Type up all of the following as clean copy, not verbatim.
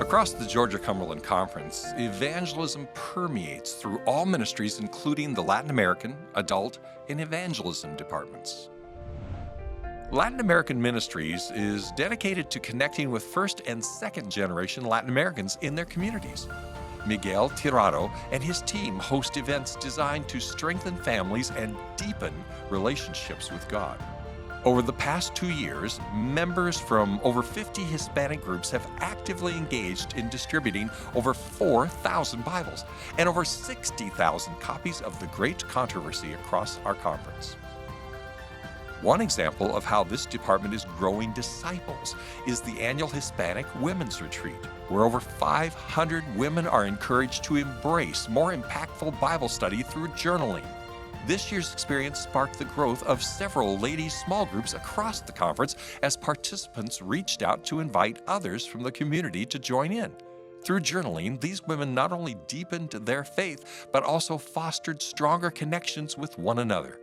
Across the Georgia-Cumberland Conference, evangelism permeates through all ministries, including the Latin-American, Adult, and Evangelism departments. Latin-American Ministries is dedicated to connecting with first and second generation Latin Americans in their communities. Miguel Tirado and his team host events designed to strengthen families and deepen relationships with God. Over the past 2 years, members from over 50 Hispanic groups have actively engaged in distributing over 4,000 Bibles and over 60,000 copies of The Great Controversy across our conference. One example of how this department is growing disciples is the annual Hispanic Women's Retreat, where over 500 women are encouraged to embrace more impactful Bible study through journaling. This year's experience sparked the growth of several ladies' small groups across the conference as participants reached out to invite others from the community to join in. Through journaling, these women not only deepened their faith, but also fostered stronger connections with one another.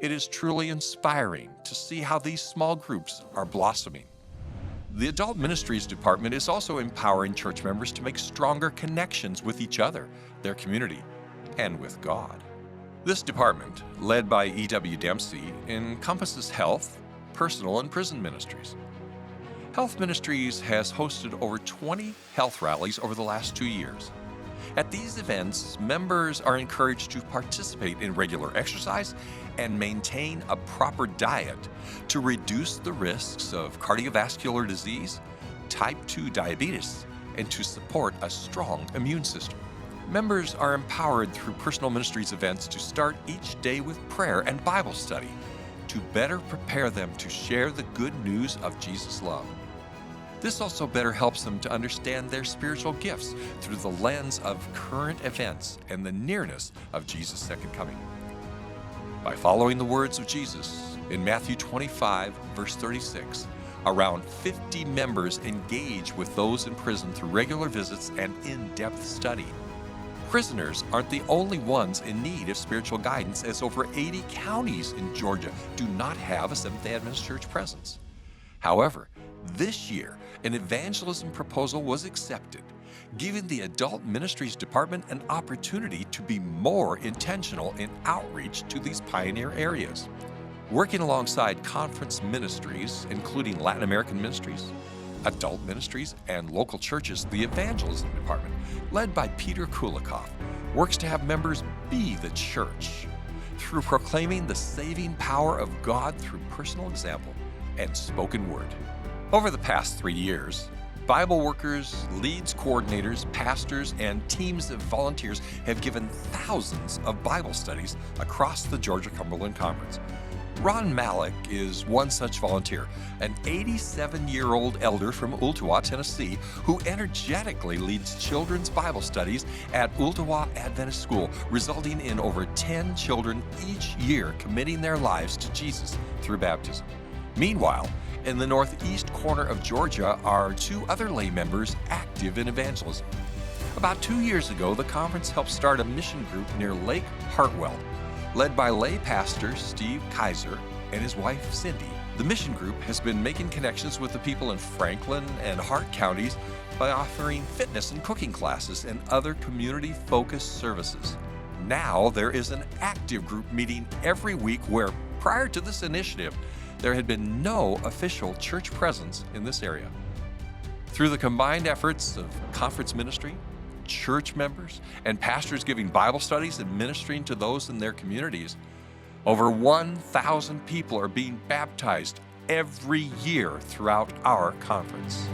It is truly inspiring to see how these small groups are blossoming. The Adult Ministries Department is also empowering church members to make stronger connections with each other, their community, and with God. This department, led by E.W. Dempsey, encompasses health, personal, and prison ministries. Health Ministries has hosted over 20 health rallies over the last 2 years. At these events, members are encouraged to participate in regular exercise and maintain a proper diet to reduce the risks of cardiovascular disease, type 2 diabetes, and to support a strong immune system. Members are empowered through personal ministries events to start each day with prayer and Bible study to better prepare them to share the good news of Jesus' love. This also better helps them to understand their spiritual gifts through the lens of current events and the nearness of Jesus' second coming. By following the words of Jesus in Matthew 25, verse 36, around 50 members engage with those in prison through regular visits and in-depth study. Prisoners aren't the only ones in need of spiritual guidance, as over 80 counties in Georgia do not have a Seventh-day Adventist Church presence. However, this year, an evangelism proposal was accepted, giving the Adult Ministries Department an opportunity to be more intentional in outreach to these pioneer areas. Working alongside conference ministries, including Latin-American Ministries, Adult Ministries, and local churches, the Evangelism Department, led by Peter Kulikoff, works to have members be the church through proclaiming the saving power of God through personal example and spoken word. Over the past 3 years, Bible workers, leads coordinators, pastors, and teams of volunteers have given thousands of Bible studies across the Georgia-Cumberland Conference. Ron Malik is one such volunteer, an 87-year-old elder from Ooltewah, Tennessee, who energetically leads children's Bible studies at Ooltewah Adventist School, resulting in over 10 children each year committing their lives to Jesus through baptism. Meanwhile, in the northeast corner of Georgia are 2 other lay members active in evangelism. About 2 years ago, the conference helped start a mission group near Lake Hartwell, led by lay pastor Steve Kaiser and his wife Cindy. The mission group has been making connections with the people in Franklin and Hart counties by offering fitness and cooking classes and other community-focused services. Now there is an active group meeting every week where, prior to this initiative, there had been no official church presence in this area. Through the combined efforts of conference ministry, church members, and pastors giving Bible studies and ministering to those in their communities, over 1,000 people are being baptized every year throughout our conference.